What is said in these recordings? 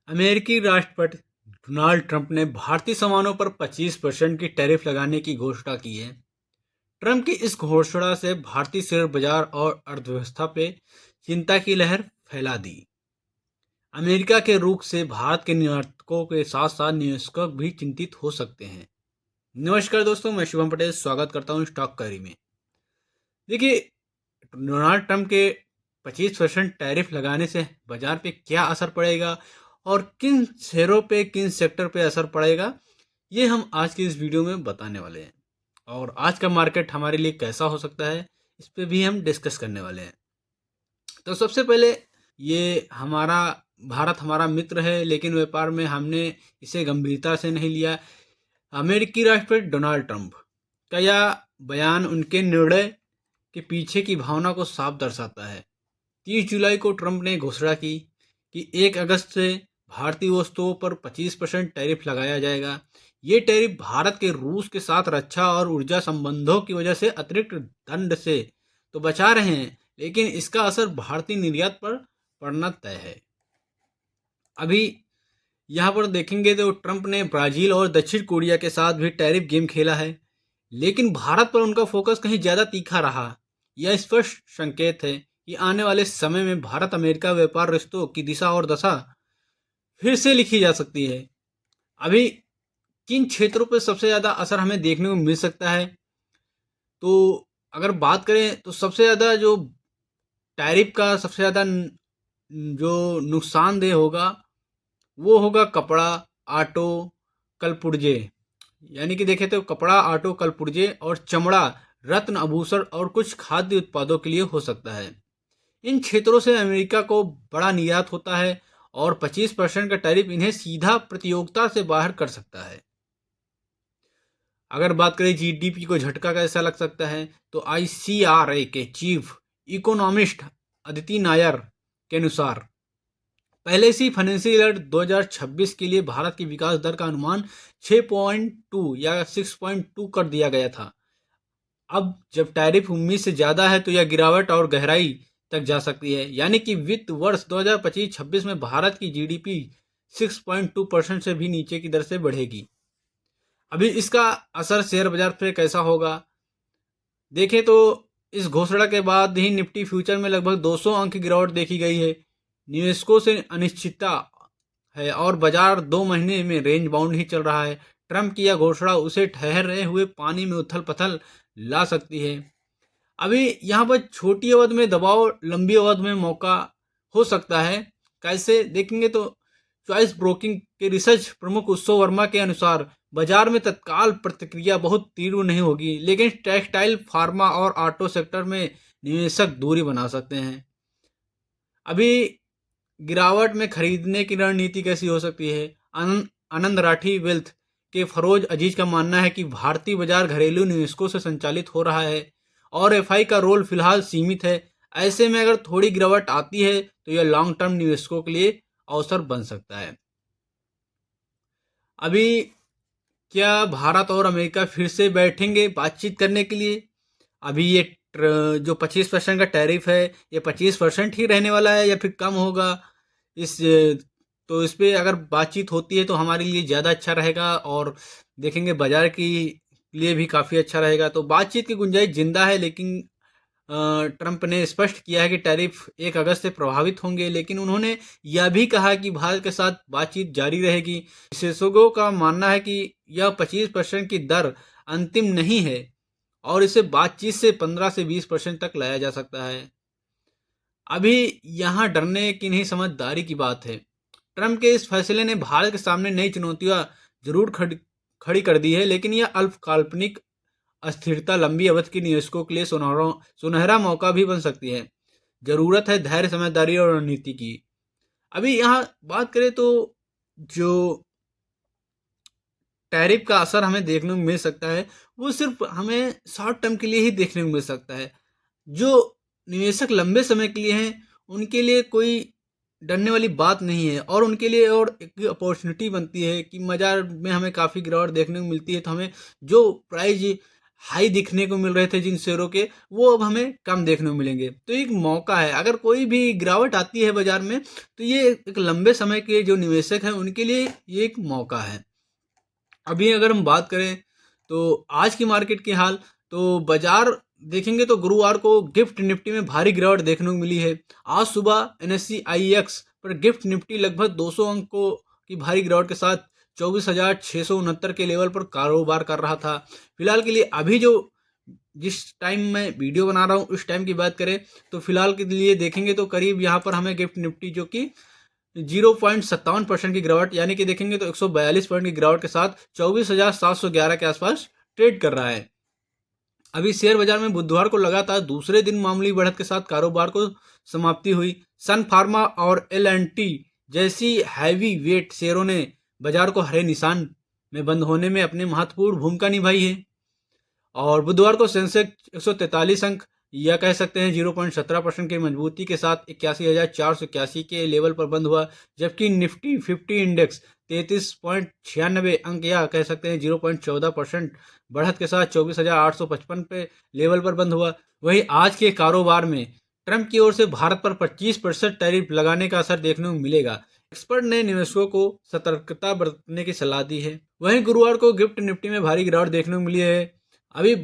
अमेरिकी राष्ट्रपति Donald Trump ने भारतीय सामानों पर 25% की टैरिफ लगाने की घोषणा की है। ट्रंप की इस घोषणा से भारतीय शेयर बाजार और अर्थव्यवस्था पे चिंता की लहर फैला दी। अमेरिका के रुख से भारत के निर्यातकों के साथ साथ निवेशक भी चिंतित हो सकते हैं। नमस्कार दोस्तों, मैं शुभम पटेल स्वागत करता हूँ स्टॉक कैरी में। देखिए, डोनाल्ड ट्रंप के 25% टैरिफ लगाने से बाजार पे क्या असर पड़ेगा और किन शेयरों पे, किन सेक्टर पे असर पड़ेगा, ये हम आज की इस वीडियो में बताने वाले हैं। और आज का मार्केट हमारे लिए कैसा हो सकता है, इस पे भी हम डिस्कस करने वाले हैं। तो सबसे पहले, ये भारत हमारा मित्र है, लेकिन व्यापार में हमने इसे गंभीरता से नहीं लिया। अमेरिकी राष्ट्रपति डोनाल्ड ट्रंप का यह बयान उनके निर्णय के पीछे की भावना को साफ दर्शाता है। 30 जुलाई को ट्रंप ने घोषणा की कि 1 अगस्त से भारतीय वस्तुओं पर 25% टैरिफ लगाया जाएगा। ये टैरिफ भारत के रूस के साथ रक्षा और ऊर्जा संबंधों की वजह से अतिरिक्त दंड से तो बचा रहे हैं, लेकिन इसका असर भारतीय निर्यात पर पड़ना तय है। अभी यहाँ पर देखेंगे तो ट्रंप ने ब्राजील और दक्षिण कोरिया के साथ भी टैरिफ गेम खेला है, लेकिन भारत पर उनका फोकस कहीं ज़्यादा तीखा रहा। यह स्पष्ट संकेत है कि आने वाले समय में भारत अमेरिका व्यापार रिश्तों की दिशा और दशा फिर से लिखी जा सकती है। अभी किन क्षेत्रों पर सबसे ज़्यादा असर हमें देखने को मिल सकता है, तो अगर बात करें तो सबसे ज़्यादा जो टैरिफ का सबसे ज़्यादा जो नुकसानदेह होगा वो होगा कपड़ा, ऑटो, कलपुर्जे। यानी कि देखें तो कपड़ा, ऑटो, कलपुर्जे और चमड़ा, रत्न, आभूषण और कुछ खाद्य उत्पादों के लिए हो सकता है। इन क्षेत्रों से अमेरिका को बड़ा निर्यात होता है और 25% का टैरिफ इन्हें सीधा प्रतियोगिता से बाहर कर सकता है। अगर बात करें जीडीपी को झटका कैसा लग सकता है, तो आईसीआरए के चीफ इकोनॉमिस्ट अदिति नायर के अनुसार पहले से फाइनेंशियल ईयर 2026 के लिए भारत की विकास दर का अनुमान 6.2 या 6.2 कर दिया गया था। अब जब टैरिफ उम्मीद से ज़्यादा है तो यह गिरावट और गहराई तक जा सकती है। यानी कि वित्त वर्ष 2025-26 में भारत की जीडीपी 6.2% से भी नीचे की दर से बढ़ेगी। अभी इसका असर शेयर बाजार पर कैसा होगा, देखें तो इस घोषणा के बाद ही निफ्टी फ्यूचर में लगभग 200 अंक की गिरावट देखी गई है। निवेशकों से अनिश्चितता है और बाजार 2 महीने में रेंज बाउंड ही चल रहा है। ट्रंप की यह घोषणा उसे ठहरे हुए पानी में उथल पथल ला सकती है। अभी यहाँ पर छोटी अवधि में दबाव, लंबी अवधि में मौका हो सकता है। कैसे देखेंगे तो चॉइस ब्रोकिंग के रिसर्च प्रमुख उत्सव वर्मा के अनुसार बाजार में तत्काल प्रतिक्रिया बहुत तीव्र नहीं होगी, लेकिन टेक्सटाइल, फार्मा और ऑटो सेक्टर में निवेशक दूरी बना सकते हैं। अभी गिरावट में खरीदने की रणनीति कैसी हो सकती है। आनंद राठी वेल्थ के फरोज अजीज का मानना है कि भारतीय बाजार घरेलू निवेशकों से संचालित हो रहा है और एफआई का रोल फिलहाल सीमित है। ऐसे में अगर थोड़ी गिरावट आती है तो यह लॉन्ग टर्म निवेशकों के लिए अवसर बन सकता है। अभी क्या भारत और अमेरिका फिर से बैठेंगे बातचीत करने के लिए? अभी ये जो 25% का टैरिफ है, ये 25% ही रहने वाला है या फिर कम होगा? इस तो इस पे अगर बातचीत होती है तो हमारे लिए ज़्यादा अच्छा रहेगा और देखेंगे बाजार की लिए भी काफ़ी अच्छा रहेगा। तो बातचीत की गुंजाइश जिंदा है, लेकिन ट्रंप ने स्पष्ट किया है कि टैरिफ 1 अगस्त से प्रभावित होंगे, लेकिन उन्होंने यह भी कहा कि भारत के साथ बातचीत जारी रहेगी। विशेषज्ञों का मानना है कि यह 25% की दर अंतिम नहीं है और इसे बातचीत से 15 से 20% तक लाया जा सकता है। अभी यहाँ डरने की नहीं, समझदारी की बात है। ट्रंप के इस फैसले ने भारत के सामने नई चुनौतियां जरूर खड़ी कर दी है, लेकिन यह अल्प काल्पनिक अस्थिरता लंबी अवधि के निवेशकों के लिए सुनहरा मौका भी बन सकती है। जरूरत है धैर्य, समझदारी और रणनीति की। अभी यहाँ बात करें तो जो टैरिफ का असर हमें देखने को मिल सकता है वो सिर्फ हमें शॉर्ट टर्म के लिए ही देखने को मिल सकता है। जो निवेशक लंबे समय के लिए हैं उनके लिए कोई डरने वाली बात नहीं है और उनके लिए और एक अपॉर्चुनिटी बनती है कि बाजार में हमें काफ़ी गिरावट देखने को मिलती है, तो हमें जो प्राइस हाई दिखने को मिल रहे थे जिन शेयरों के, वो अब हमें कम देखने को मिलेंगे। तो एक मौका है, अगर कोई भी गिरावट आती है बाजार में तो ये एक लंबे समय के जो निवेशक हैं उनके लिए ये एक मौका है। अभी अगर हम बात करें तो आज की मार्केट की हाल, तो बाजार देखेंगे तो गुरुवार को गिफ्ट निफ्टी में भारी गिरावट देखने को मिली है। आज सुबह एनएससी आईएक्स पर गिफ्ट निफ्टी लगभग 200 अंकों की भारी गिरावट के साथ 24,669 के लेवल पर कारोबार कर रहा था। फिलहाल के लिए अभी जो जिस टाइम मैं वीडियो बना रहा हूँ उस टाइम की बात करें तो फिलहाल के लिए देखेंगे तो करीब यहाँ पर हमें गिफ्ट निफ्टी जो कि 0.57% की गिरावट, यानी कि देखेंगे तो 142 पॉइंट की गिरावट के साथ 24,711 के आसपास ट्रेड कर रहा है। अभी शेयर बाजार में बुधवार को लगातार दूसरे दिन मामूली बढ़त के साथ कारोबार को समाप्ति हुई। सन फार्मा और एल&टी जैसी हैवी वेट शेयरों ने बाजार को हरे निशान में बंद होने में अपनी महत्वपूर्ण भूमिका निभाई है। और बुधवार को सेंसेक्स 143 अंक या कह सकते हैं 0.17% की मजबूती के साथ 81,481 के लेवल पर बंद हुआ, जबकि निफ्टी 50 इंडेक्स 33.96 अंक या कह सकते हैं 0.14% बढ़त के साथ 24,855 पे लेवल पर बंद हुआ। वहीं आज के कारोबार में ट्रंप की ओर से भारत पर 25% टैरिफ लगाने का असर देखने को मिलेगा। एक्सपर्ट ने निवेशकों को सतर्कता बरतने की सलाह दी है। वहीं गुरुवार को गिफ्ट निफ्टी में भारी गिरावट देखने को मिली है। अभी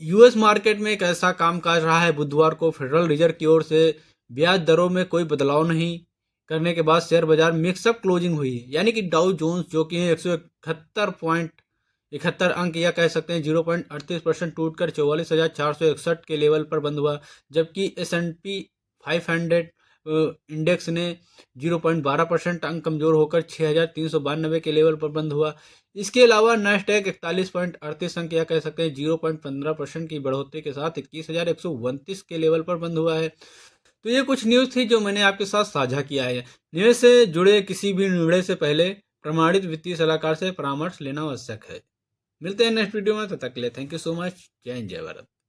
यूएस मार्केट में एक ऐसा कामकाज रहा है, बुधवार को फेडरल रिजर्व की ओर से ब्याज दरों में कोई बदलाव नहीं करने के बाद शेयर बाजार मिक्सअप क्लोजिंग हुई है, यानी कि डाउ जोन्स जो कि 171.71 अंक या कह सकते हैं 0.38% टूटकर 44,461 के लेवल पर बंद हुआ, जबकि S&P 500 इंडेक्स ने 0.12% अंक कमजोर होकर 6,392 के लेवल पर बंद हुआ। इसके अलावा नैस्डैक 41.38 अंक या कह सकते हैं 0.15% की बढ़ोतरी के साथ 21,129 के लेवल पर बंद हुआ है। तो ये कुछ न्यूज़ थी जो मैंने आपके साथ साझा किया है। निवेश से जुड़े किसी भी निर्णय से पहले प्रमाणित वित्तीय सलाहकार से परामर्श लेना आवश्यक है। मिलते हैं नेक्स्ट वीडियो में, तब तक के लिए थैंक यू सो मच। जय हिंद, जय भारत।